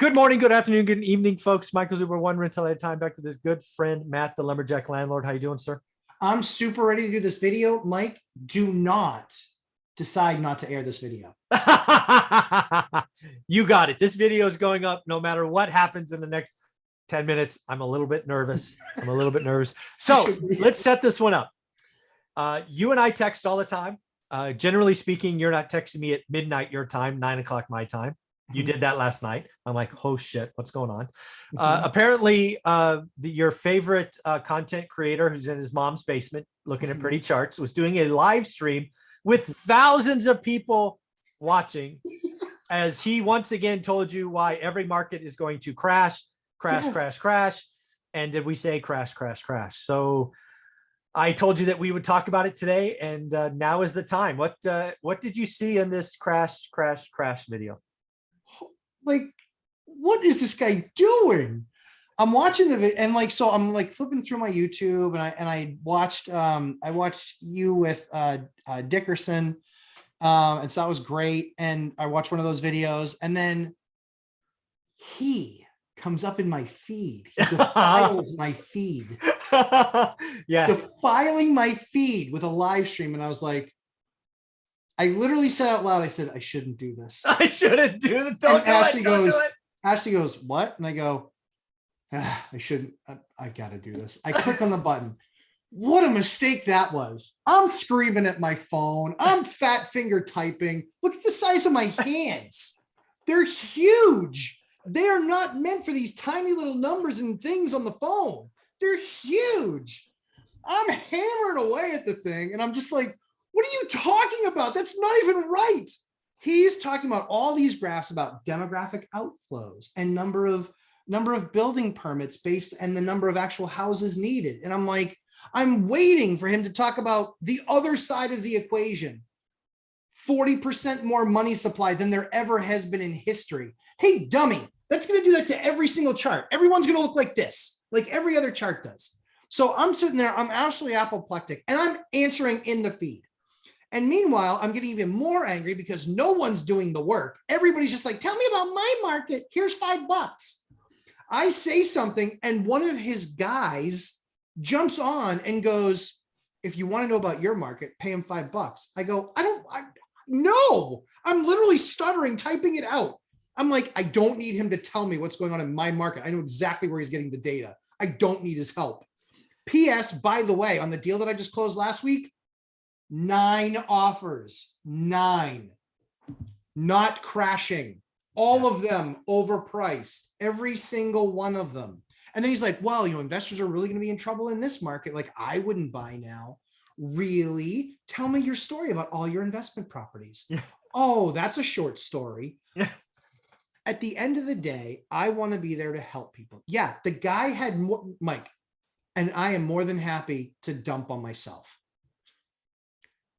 Good morning, good afternoon, good evening, folks. Michael Zuber, one rental at a time, back with his good friend, Matt, the Lumberjack Landlord. How you doing, sir? I'm super ready to do this video. Mike, do not decide not to air this video. You got it. This video is going up no matter what happens in the next 10 minutes. I'm a little bit nervous. So let's set this one up. You and I text all the time. Generally speaking, you're not texting me at midnight your time, 9 o'clock my time. You did that last night. I'm like, oh shit, what's going on? Apparently, your favorite content creator who's in his mom's basement looking at pretty charts was doing a live stream with thousands of people watching as he once again told you why every market is going to crash. And did we say crash? So I told you that we would talk about it today, and now is the time. What did you see in this crash video? Like, what is this guy doing? I'm watching the video, and so I'm like flipping through my YouTube, and I watched you with Dickerson, and so that was great. And I watched one of those videos, and then he comes up in my feed. He defiles my feed. Yeah, defiling my feed with a live stream, and I was like, I literally said out loud, I said, I shouldn't do this. I shouldn't do it. Don't do it. Ashley goes, what? And I go, I shouldn't. I got to do this. I click on the button. What a mistake that was. I'm screaming at my phone. I'm fat finger typing. Look at the size of my hands. They're huge. They are not meant for these tiny little numbers and things on the phone. They're huge. I'm hammering away at the thing, and I'm just like, what are you talking about? That's not even right. He's talking about all these graphs about demographic outflows and number of building permits based and the number of actual houses needed. And I'm like, I'm waiting for him to talk about the other side of the equation. 40% more money supply than there ever has been in history. Hey, dummy, that's going to do that to every single chart. Everyone's going to look like this, like every other chart does. So I'm sitting there, I'm absolutely apoplectic, and I'm answering in the feed. And meanwhile, I'm getting even more angry because no one's doing the work. Everybody's just like, tell me about my market. Here's $5. I say something, and one of his guys jumps on and goes, if you want to know about your market, pay him $5. I go, no, I'm literally stuttering, typing it out. I'm like, I don't need him to tell me what's going on in my market. I know exactly where he's getting the data. I don't need his help. P.S. By the way, on the deal that I just closed last week, 9 offers, 9, not crashing, all of them overpriced, every single one of them. And then he's like, well, investors are really going to be in trouble in this market. Like, I wouldn't buy now. Really? Tell me your story about all your investment properties. Yeah. Oh, that's a short story. Yeah. At the end of the day, I want to be there to help people. Yeah, the guy had more, Mike, and I am more than happy to dump on myself.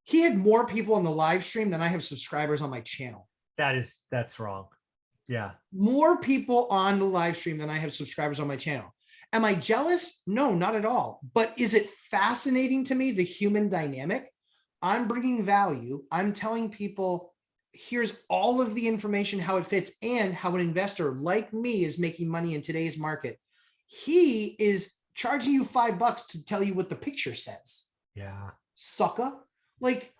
He had more people on the live stream than I have subscribers on my channel. That's wrong. Yeah. More people on the live stream than I have subscribers on my channel. Am I jealous? No, not at all. But is it fascinating to me, the human dynamic? I'm bringing value. I'm telling people, here's all of the information, how it fits, and how an investor like me is making money in today's market. He is charging you $5 to tell you what the picture says. Yeah. Sucker. Like,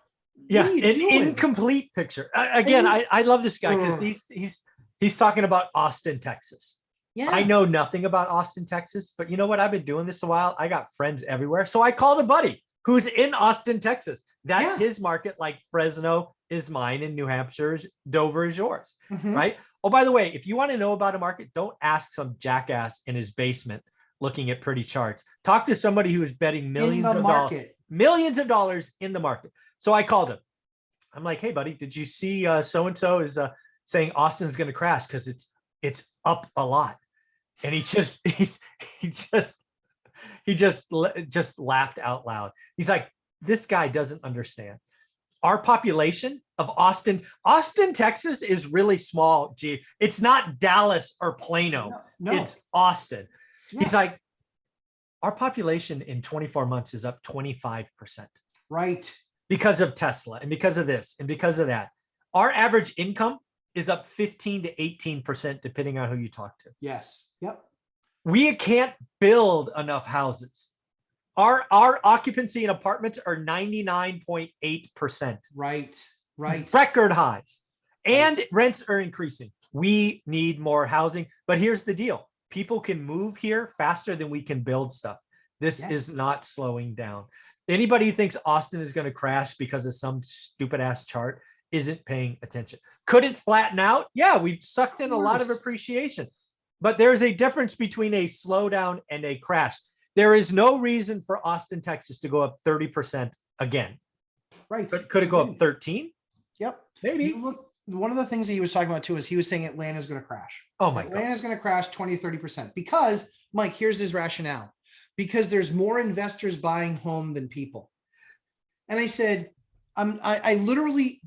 yeah, an incomplete picture. Again, I love this guy because he's talking about Austin, Texas. Yeah. I know nothing about Austin, Texas, but you know what? I've been doing this a while. I got friends everywhere. So I called a buddy who's in Austin, Texas. That's his market, like Fresno is mine, and New Hampshire's, Dover is yours, right? Oh, by the way, if you want to know about a market, don't ask some jackass in his basement looking at pretty charts. Talk to somebody who is betting millions of dollars in the market. So I called him. I'm like, hey, buddy, did you see so-and-so is saying Austin's going to crash because it's up a lot? And he just laughed out loud. He's like, this guy doesn't understand. Our population of Austin, Texas is really small. Gee, it's not Dallas or Plano. No. It's Austin. Yeah. He's like, our population in 24 months is up 25%. Right. Because of Tesla and because of this and because of that. Our average income is up 15 to 18%, depending on who you talk to. Yes. Yep. We can't build enough houses. Our occupancy in apartments are 99.8%. Right. Right. Record highs. And rents are increasing. We need more housing. But here's the deal. People can move here faster than we can build stuff. This is not slowing down. Anybody who thinks Austin is going to crash because of some stupid ass chart isn't paying attention. Could it flatten out? Yeah, we've sucked in a lot of appreciation. But there's a difference between a slowdown and a crash. There is no reason for Austin, Texas to go up 30% again. Right. Could it go up 13? Yep. Maybe. Look, one of the things that he was talking about too is he was saying Atlanta is going to crash. Oh my God. Atlanta is going to crash 20, 30% because, Mike, here's his rationale. Because there's more investors buying home than people. And I said, I literally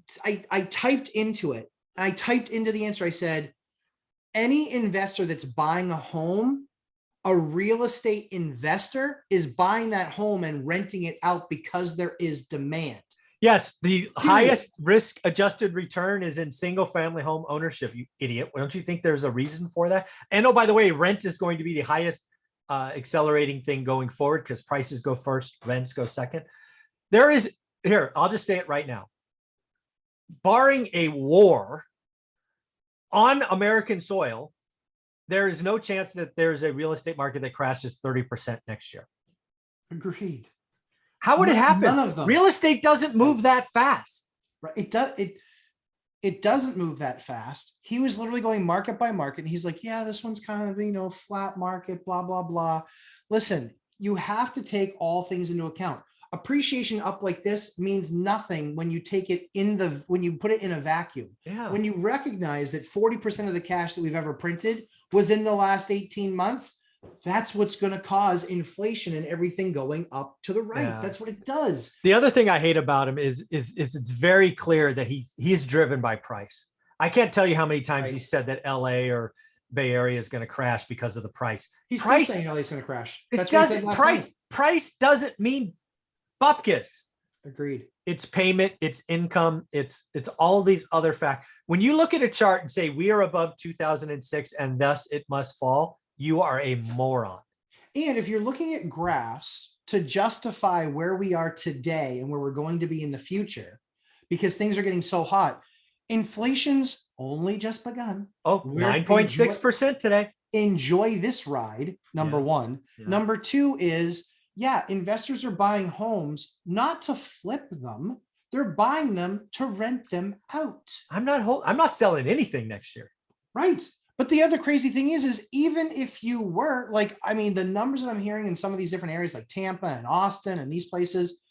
typed into it. I typed into the answer. I said, any investor that's buying a home, a real estate investor is buying that home and renting it out because there is demand. Yes, the highest risk adjusted return is in single family home ownership, you idiot. Don't you think there's a reason for that? And oh, by the way, rent is going to be the highest accelerating thing going forward because prices go first, rents go second. There is, here, I'll just say it right now. Barring a war on American soil, there is no chance that there's a real estate market that crashes 30% next year. Agreed. How would it happen? None of them. Real estate doesn't move that fast. Right. It doesn't move that fast. He was literally going market by market. And he's like, yeah, this one's kind of, flat market, blah, blah, blah. Listen, you have to take all things into account. Appreciation up like this means nothing when you take it when you put it in a vacuum. Yeah. When you recognize that 40% of the cash that we've ever printed was in the last 18 months, that's what's going to cause inflation and everything going up to the right. Yeah. That's what it does. The other thing I hate about him is it's very clear that he's driven by price. I can't tell you how many times he said that LA or Bay Area is going to crash because of the price. He's still saying LA is going to crash. That's what he said last night. Price doesn't mean bupkis. Agreed. It's payment, it's income, it's all these other facts. When you look at a chart and say we are above 2006 and thus it must fall, you are a moron. And if you're looking at graphs to justify where we are today and where we're going to be in the future, because things are getting so hot, inflation's only just begun. Oh, 9.6% today. Enjoy this ride, number one. Yeah. Number two is, investors are buying homes not to flip them. They're buying them to rent them out. I'm not selling anything next year. Right. But the other crazy thing is even if you were the numbers that I'm hearing in some of these different areas like Tampa and Austin and these places,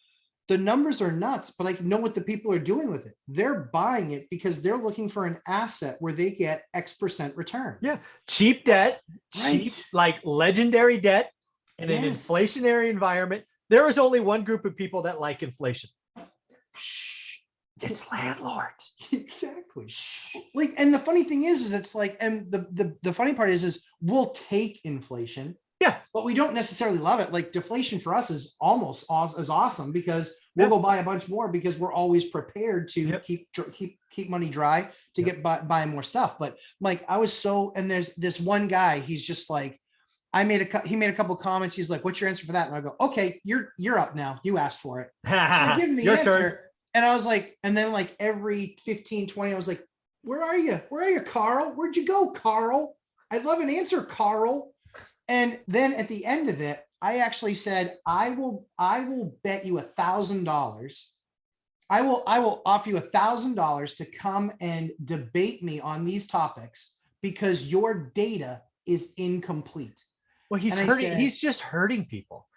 the numbers are nuts, but I know what the people are doing with it. They're buying it because they're looking for an asset where they get X% return. Yeah. Cheap debt, cheap, like legendary debt in an inflationary environment. There is only one group of people that like inflation. It's landlords. Exactly. And the funny thing is it's like, and the funny part is we'll take inflation. Yeah. But we don't necessarily love it. Like deflation for us is almost as awesome because we'll go buy a bunch more because we're always prepared to keep money dry to get buy more stuff. But Mike, and there's this one guy, he's just like, he made a couple of comments. He's like, what's your answer for that? And I go, okay, you're up now. You asked for it. So I give him the answer. Turn. And I was like, and then like every 15, 20, I was like, where are you? Where are you, Carl? Where'd you go, Carl? I'd love an answer, Carl. And then at the end of it, I actually said, I will bet you $1,000. I will offer you $1,000 to come and debate me on these topics because your data is incomplete. Well, he's just hurting people.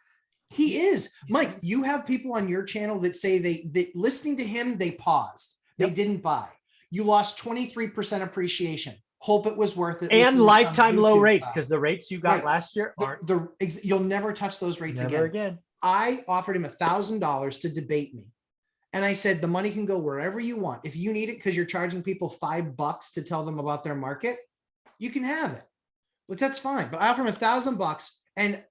He is. Mike, you have people on your channel that say they listening to him, they paused. They didn't buy. You lost 23% appreciation. Hope it was worth it. And lifetime low rates because the rates you got last year aren't. You'll never touch those rates again. I offered him $1,000 to debate me. And I said, the money can go wherever you want. If you need it because you're charging people $5 to tell them about their market, you can have it. But that's fine. But I offered him $1,000. And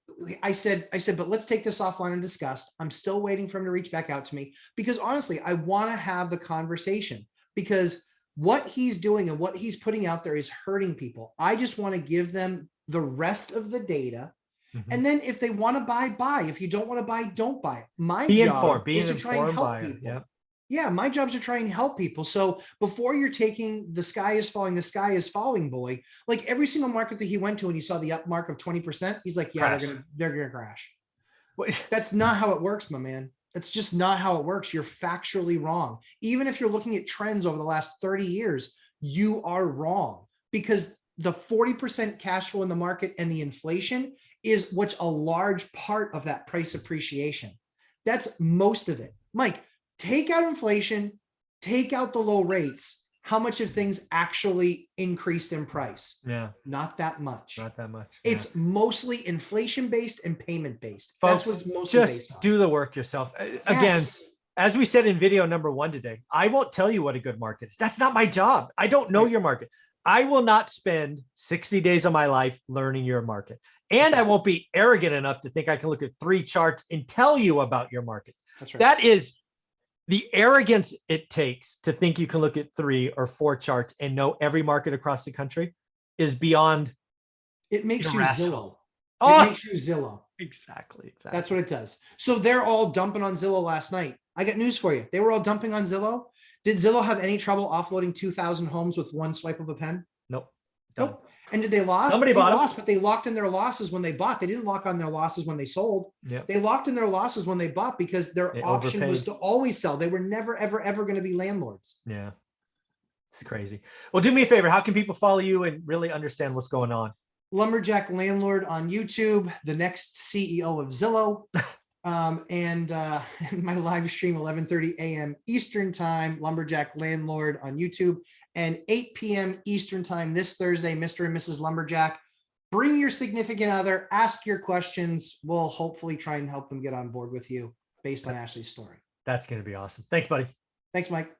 I said, but let's take this offline and discuss. I'm still waiting for him to reach back out to me because honestly, I want to have the conversation because what he's doing and what he's putting out there is hurting people. I just want to give them the rest of the data. And then if they want to buy. If you don't want to buy, don't buy. My job is to try and help people. Yeah. Yeah, my job is to try and help people. So before you're taking the sky is falling boy, like every single market that he went to and you saw the up mark of 20%, he's like, yeah, they're gonna crash. That's not how it works, my man. That's just not how it works. You're factually wrong. Even if you're looking at trends over the last 30 years, you are wrong, because the 40% cash flow in the market and the inflation is what's a large part of that price appreciation. That's most of it. Mike, take out inflation, take out the low rates. How much have things actually increased in price? Yeah. Not that much. Not that much. It's mostly inflation based and payment based. Folks, that's what it's mostly based on. Just do the work yourself. Again, as we said in video number 1 today, I won't tell you what a good market is. That's not my job. I don't know your market. I will not spend 60 days of my life learning your market. And I won't be arrogant enough to think I can look at 3 charts and tell you about your market. That's right. That is the arrogance it takes to think you can look at 3 or 4 charts and know every market across the country is beyond. It makes you Zillow. Oh, it makes you Zillow. Exactly. That's what it does. So they're all dumping on Zillow last night. I got news for you. They were all dumping on Zillow. Did Zillow have any trouble offloading 2,000 homes with one swipe of a pen? Nope. Nope. And did they lose? Somebody bought but they locked in their losses when they bought. They didn't lock on their losses when they sold. Yep. They locked in their losses when they bought because their option was to always sell. They were never, ever, ever going to be landlords. Yeah. It's crazy. Well, do me a favor. How can people follow you and really understand what's going on? Lumberjack Landlord on YouTube, the next CEO of Zillow. And my live stream 11:30 a.m. Eastern time, Lumberjack Landlord on YouTube, and 8 p.m. Eastern time this Thursday, Mr. and Mrs. Lumberjack. Bring your significant other, ask your questions. We'll hopefully try and help them get on board with you based on Ashley's story. That's going to be awesome. Thanks, buddy. Thanks, Mike.